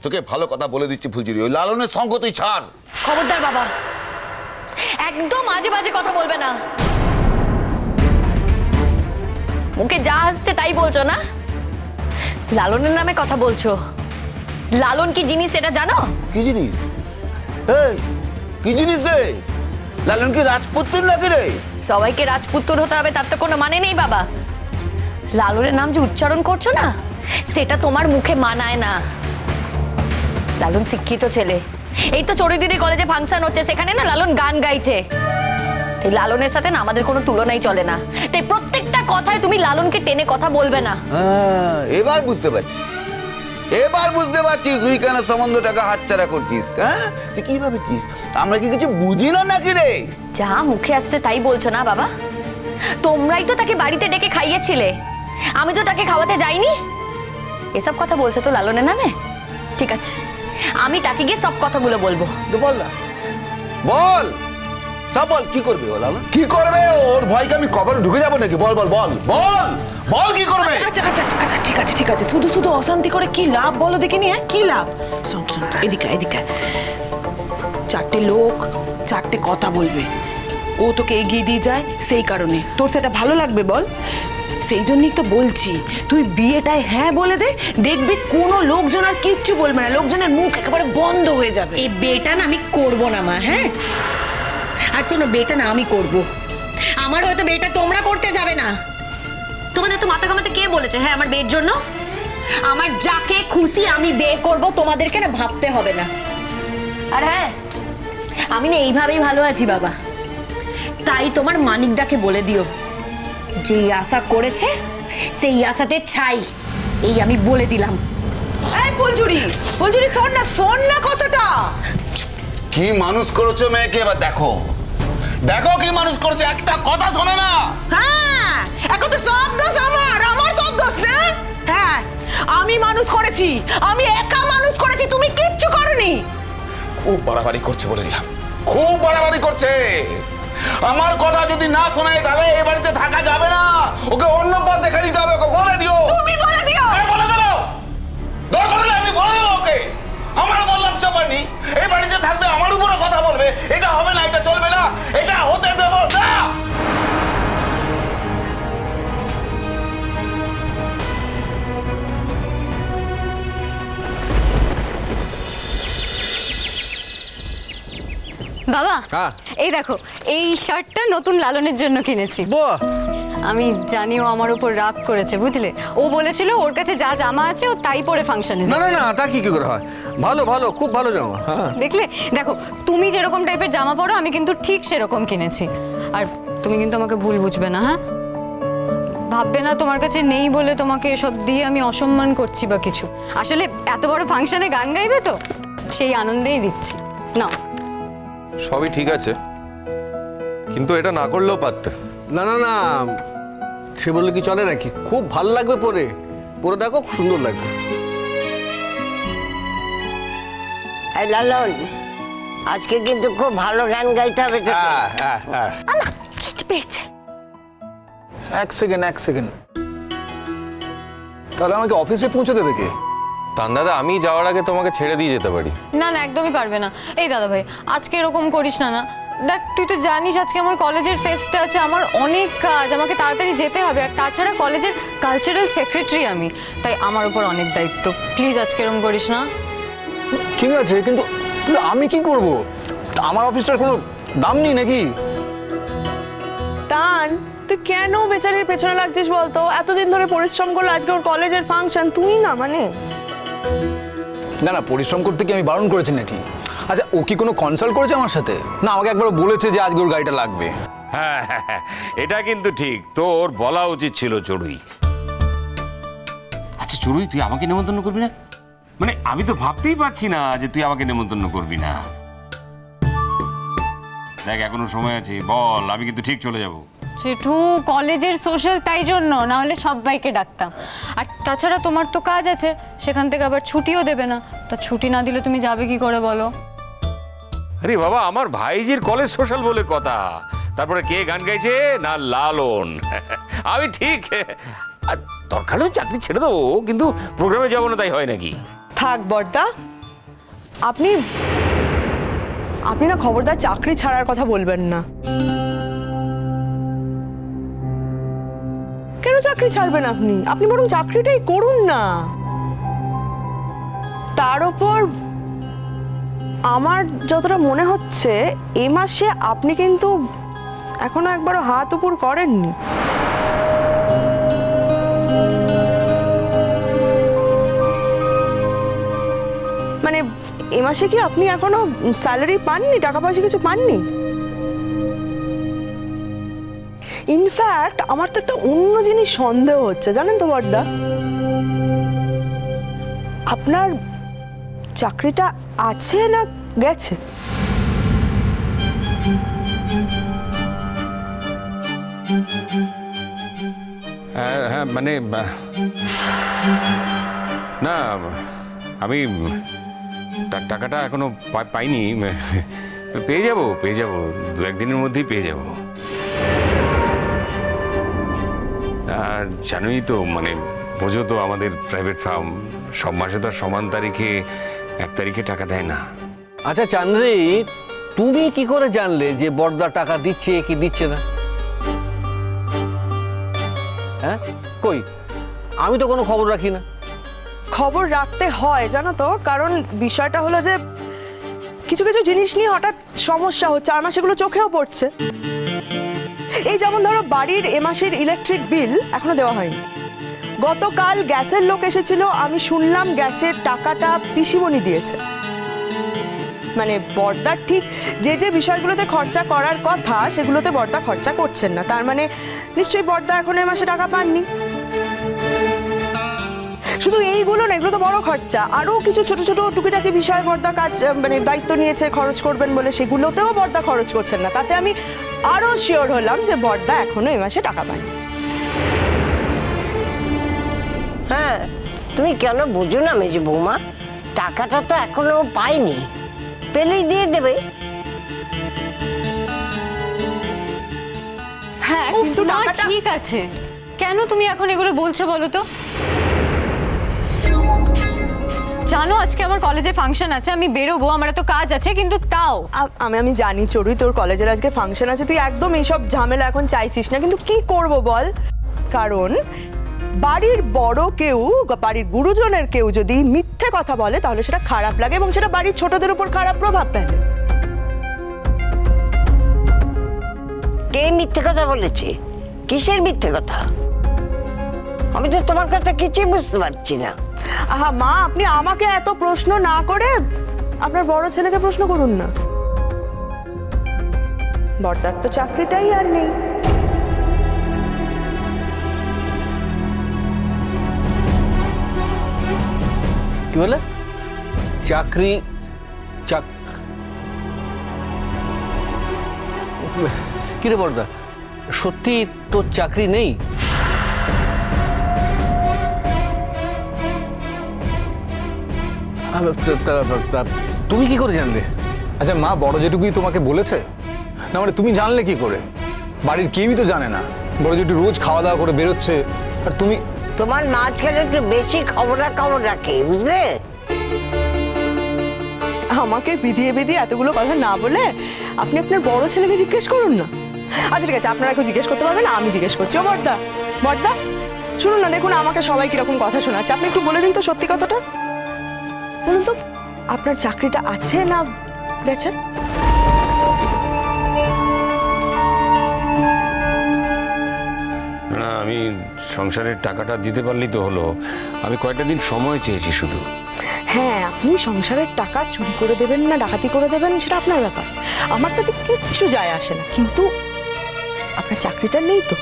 তোকে ভালো কথা বলে দিচ্ছি ফুলঝুরি, ওই লালনের সঙ্গ তুই ছাড়। খবরদার বাবা, একদম আজে বাজে কথা বলবে না। মুখে যা আসছে তাই বলছো না? লালনের নামে কথা বলছো। লালন কি জিনিস এটা জানো? কি জিনিস? এই কি জিনিস রে? লালন কি রাজপুত্র নাকি রে? সবাইকে রাজপুত্র হতে হবে তার তো কোনো মানে নেই বাবা। লালনের নাম যে উচ্চারণ করছো না, সেটা তোমার মুখে মানায় না। লালন শিক্ষিত ছেলে। এই তো চড়ুইদিদি কলেজে ফাংশন হচ্ছে, সেখানে না লালন গান গাইছে। এই লালনের সাথে না আমাদের কোনো তুলনাই চলে না। তাই প্রত্যেকটা কথায় তুমি লালনকে টেনে কথা বলবে না। এবার বুঝতে পারছি, এবার বুঝতে পারছি তুই কেন সম্বন্ধটাকে হাতছাড়া করছিস। হ্যাঁ, তুই কি ভাবছিস আমরা কি কিছু বুঝি না নাকি রে? যা মুখে আসছে তাই বলছো না বাবা। তোমরাই তো তাকে বাড়িতে ডেকে খাইয়েছিলে, আমি তো তাকে খাওয়াতে যাইনি। এসব কথা বলছো তো লালনের নামে? ঠিক আছে, আমি তাকে গিয়ে সব কথাগুলো বলবো। তো বল না, বল, সব বল। কি করবে ও লালন? কি করবে? ওর ভয়কে আমি কবরে ঢুকে যাবো নাকি? বল বল বল বল বল, কি করবে? আচ্ছা আচ্ছা আচ্ছা, ঠিক আছে ঠিক আছে, শুধু শুধু অশান্তি করে কি লাভ বলো দেখিনি? হ্যাঁ, কি লাভ? শোন শোন, এদিকে এদিকে, চারটে লোক চারটে কথা বলবে, ও তোকে এগিয়ে দিয়ে যায়, সেই কারণে তোর সেটা ভালো লাগবে বল? সেই জন্যই তো বলছি তুই বিয়েটায় হ্যাঁ বলে দে, দেখবি কোনো লোকজন আর কিচ্ছু বলবে না, লোকজনের মুখ একেবারে বন্ধ হয়ে যাবে। এই বিয়েটা না আমি করবো না মা। হ্যাঁ, আর শোনো, বিয়েটা না আমি করব। আমার হয়তো বিয়েটা তোমরা করতে যাবে না। তোমাদের তো মাথা কামাতে কে বলেছে হ্যাঁ আমার বিয়ের জন্য? আমার যাকে খুশি আমি বিয়ে করব, তোমাদেরকে না ভাবতে হবে না। আর হ্যাঁ, আমি না এইভাবেই ভালো আছি বাবা। তাই তোমার মানিকদাকে বলে দিও, যে আশা করেছে সেই আশাতে ছাই, এই আমি বলে দিলাম। এই ফুলঝুরি, ফুলঝুরি শোন না কথাটা। কি মানুষ করেছো মেয়েকে, এবার দেখো, দেখো কি মানুষ করেছে, একটা কথা শোনে না। হ্যাঁ, এখন তো সব দোষ আমার সব দোষ না? হ্যাঁ, আমি মানুষ করেছি, আমি একা মানুষ করেছি, তুমি কিচ্ছু করনি। খুব বাড়াবাড়ি করছে বলে দিলাম, খুব বাড়াবাড়ি করছে। আমার কথা যদি না শোনে তাহলে এই বাড়িতে থাকা যাবে না, ওকে অন্য পথ দেখে নিতে হবে, ওকে বলে দিও। তুমি বলে দিও। আমি বলে দেবো, দরকার হলে আমি বলে দেবো ওকে। আমার বললাম চাপানি, এই বাড়িতে থাকবে, আমার উপরে কথা বলবে, এটা হবে না, এটা চলবে না, এটা হতে দেবো না। বাবা, হ্যাঁ। এই দেখো, এই শার্টটা নতুন লালনের জন্য কিনেছি। বাহ, আমি জানি ও আমার উপর রাগ করেছে, বুঝলে? ও বলেছিল ওর কাছে যা জামা আছে ও তাই পরে ফাংশনে না যাবে। না না, তা কি করে হয়? ভালো ভালো, খুব ভালো জামা। হ্যাঁ, দেখলে, দেখো, তুমি যেরকম টাইপের জামা পরো আমি কিন্তু ঠিক সেরকম কিনেছি। আর তুমি কিন্তু আমাকে ভুল বুঝবে না, হ্যাঁ? ভাববে না তোমার কাছে নেই বলে তোমাকে এসব দিয়ে আমি অসম্মান করছি বা কিছু। আসলে এত বড় ফাংশনে গান গাইবে তো, সেই আনন্দেই দিচ্ছি। নাও। সবই ঠিক আছে, কিন্তু এটা না করলেও পারতে। না না না, সে বললে কি চলে নাকি? খুব ভালো লাগবে পরে, পরে দেখো খুব সুন্দর লাগবে। এই লালন, আজকে কিন্তু খুব ভালো গান গাইতে হবে তোকে। এক সেকেন্ড, তাহলে আমাকে অফিসে পৌঁছে দেবে কে? তান দাদা, আমি যাওয়ার আগে তোমাকে ছেড়ে দিয়ে যেতে পারি। না না, একদমই পারবে না। এই দাদা ভাই, আজকে এরকম করিস না। না দেখ, তুই তো জানিস আজকে আমার কলেজের ফেস্টটা আছে, আমার অনেক কাজ, আমাকে তাড়াতাড়ি যেতে হবে। আর তাছাড়া কলেজের কালচারাল সেক্রেটারি আমি, তাই আমার উপর অনেক দায়িত্ব। প্লিজ আজকে এরকম করিস না। ঠিক আছে, কিন্তু আমি কি করব? আমার অফিসটার কোনো দাম নেই নাকি? টান, তুই কেন বেচারির পেছনে লাগছিস বলতো? এতদিন ধরে পরিশ্রম করলো, আজকে ওর কলেজের ফাংশন, তুই না মানে? না না, পরিশ্রম করতে কি আমি বারণ করেছি নাকি? আচ্ছা, ও কি কোনো কনসাল্ট করেছে আমার সাথে? না, আমাকে একবার বলেছে যে আজকে ওর গাড়িটা লাগবে। হ্যাঁ, এটা কিন্তু ঠিক, তোর বলা উচিত ছিল চড়ুই। আচ্ছা চড়ুই, তুই আমাকে নেমন্তন্ন করবি না? মানে আমি তো ভাবতেই পারছি না যে তুই আমাকে নেমন্তন্ন করবি না। দেখ, এখনো সময় আছে, বল, আমি কিন্তু ঠিক চলে যাব। জেঠু, কলেজের সোশ্যাল, তাই জন্য, না হলে সবাইকে ডাকতাম। আর তাছাড়া তোমার তো কাজ আছে, সেখান থেকে আবার ছুটিও দেবে না। তা ছুটি না দিলে তুমি যাবে কি করে বলো? আরে বাবা, আমার ভাইজির কলেজ সোশ্যাল বলে কথা, তারপরে কে গান গাইছে না লালন। আমি ঠিক দরকার হলে চাকরি ছেড়ে দেবো, কিন্তু প্রোগ্রামে যাবো না তাই হয় নাকি? থাক বড়দা, আপনি আপনি না খবরদার চাকরি ছাড়ার কথা বলবেন না। কেন চাকরি ছাড়বেন আপনি? আপনি বরং চাকরিটাই করুন না। তার উপর আমার যতটা মনে হচ্ছে এ মাসে আপনি কিন্তু এখনো একবারও হাত উপর করেননি। মানে এ মাসে কি আপনি এখনো স্যালারি পাননি, টাকা পয়সা কিছু পাননি? ইনফ্যাক্ট আমার তো একটা অন্য জিনিস সন্দেহ হচ্ছে, জানেন তো বড়দা, আপনার চাকরিটা আছে না গেছে? হ্যাঁ মানে না, আমি টাকাটা এখনো পাইনি। পেয়ে যাব 2-1 দিনের মধ্যেই পেয়ে যাব। আর জানোই তো, মানে বোঝো তো, আমাদের প্রাইভেট ফার্ম সব মাসে তো আর সমান তারিখে 1 তারিখে টাকা দেয় না। আচ্ছা চান্দ্রি, তুমি কি করে জানলে যে বড়দা টাকা দিচ্ছে কি দিচ্ছে না? হ্যাঁ, কই, আমি তো কোনো খবর রাখি না। খবর রাখতে হয় জানো তো, কারণ বিষয়টা হলো যে কিছু কিছু জিনিস নিয়ে হঠাৎ সমস্যা হচ্ছে, আর আমার সেগুলো চোখেও পড়ছে। এই যেমন ধরো, বাড়ির এ মাসের ইলেকট্রিক বিল এখনো দেওয়া হয়নি। গতকাল গ্যাসের লোক এসেছিল, আমি শুনলাম গ্যাসের টাকাটা পিসিমণি দিয়েছে। মানে বড়দা ঠিক যে যে বিষয়গুলোতে খরচা করার কথা সেগুলোতে বড়দা খরচা করছেন না, তার মানে নিশ্চয়ই বড়দা এখন এ মাসে টাকা পাননি। শুধু এইগুলো না, এগুলো তো বড় খরচা, আরও কিছু ছোট ছোট টুকিটাকি বিষয়ে বড়দা কাজ মানে দায়িত্ব নিয়েছে খরচ করবেন বলে, সেগুলোতেও বড়দা খরচ করছেন না। তাতে আমি আরও শিওর হলাম যে বড়দা এখনো এ মাসে টাকা পাননি। হ্যাঁ, তুমি কেন বুঝো না মেজে বৌমা? টাকাটা তো এখনো পাইনি, পেলেই দিয়ে দেবে। হ্যাঁ, উফ, কিন্তু মা, টাকাটা ঠিক আছে, কেন তুমি এখন এগুলো বলছো বলো তো? জানো আজকে আমার কলেজে ফাংশন আছে, আমি বেরোবো, আমার তো কাজ আছে, কিন্তু তাও আমি জানি চড়ুই, তোর কলেজের আজকে ফাংশন আছে, তুই একদম এইসব ঝামেলা এখন চাইছিস না, কিন্তু কি করব বল? কারণ বাড়ির বড় কেউ, বাড়ির গুরুজনের কেউ যদি মিথ্যে কথা বলে তাহলে সেটা খারাপ লাগে এবং সেটা বাড়ির ছোটদের উপর খারাপ প্রভাব ফেলে। কে মিথ্যে কথা বলেছে? কিসের মিথ্যে কথা? আমি তো তোমার কথা কিছুই বুঝতে পারছি না। আহা মা, আপনি আমাকে এত প্রশ্ন না করে আপনার বড় ছেলেকে প্রশ্ন করুন না। বড়দার তো চাকরিটাই আর নেই। কি বলে? চাকরি? কিরে বড়দা, সত্যি তোর চাকরি নেই? তুমি কি করে জানলে? আচ্ছা মা, বড় যেটুকুই তোমাকে বলেছে না, মানে তুমি জানলে কি করে? বাড়ির কেউই তো জানে না। বড় যেটু রোজ খাওয়া দাওয়া করে বেরোচ্ছে, আর তুমি। তোমার মাছ খেলে একটু বেশি খবর রাখে, বুঝলে? আমাকে বিধিয়ে বিধিয়ে এতগুলো কথা না বলে আপনি আপনার বড় ছেলেকে জিজ্ঞেস করুন না। আচ্ছা ঠিক আছে, আপনারা কেউ জিজ্ঞেস করতে পারবেন না, আমি জিজ্ঞেস করছি। ও বড়দা, বড়দা শুনুন না, দেখুন আমাকে সবাই কিরকম কথা শোনাচ্ছে, আপনি একটু বলে দিন তো সত্যি কথাটা। বলুন তো, আপনার চাকরিটা আছে না গেছে? না, আমি সংসারের টাকাটা দিতে পারলেই তো হলো। আমি কয়েকটা দিন সময় চেয়েছি শুধু। হ্যাঁ, আপনি সংসারের টাকা চুরি করে দেবেন না ডাকাতি করে দেবেন সেটা আপনার ব্যাপার, আমার তাতে কিচ্ছু যায় আসে না, কিন্তু আপনার চাকরিটা নেই তো।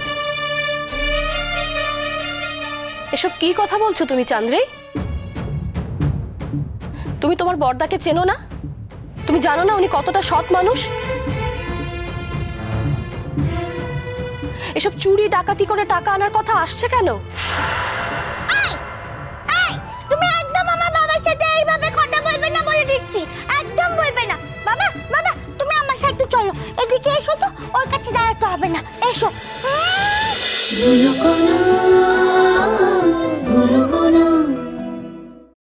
এসব কি কথা বলছো তুমি চান্দ্রি? তুমি তোমার বড়দাকে চেনো না? তুমি জানো না উনি কতটা সৎ মানুষ? এসব চুরি ডাকাতি করে টাকা আনার কথা আসছে কেন? তুমি একদম আমার বাবার সাথে এইভাবে কথা বলবে না বলে দিচ্ছি, একদম বলবে না। বাবা বাবা, তুমি আমার সাথে চলো, এদিকে এসো তো, ওর কাছে দাঁড়াতে হবে না, এসো।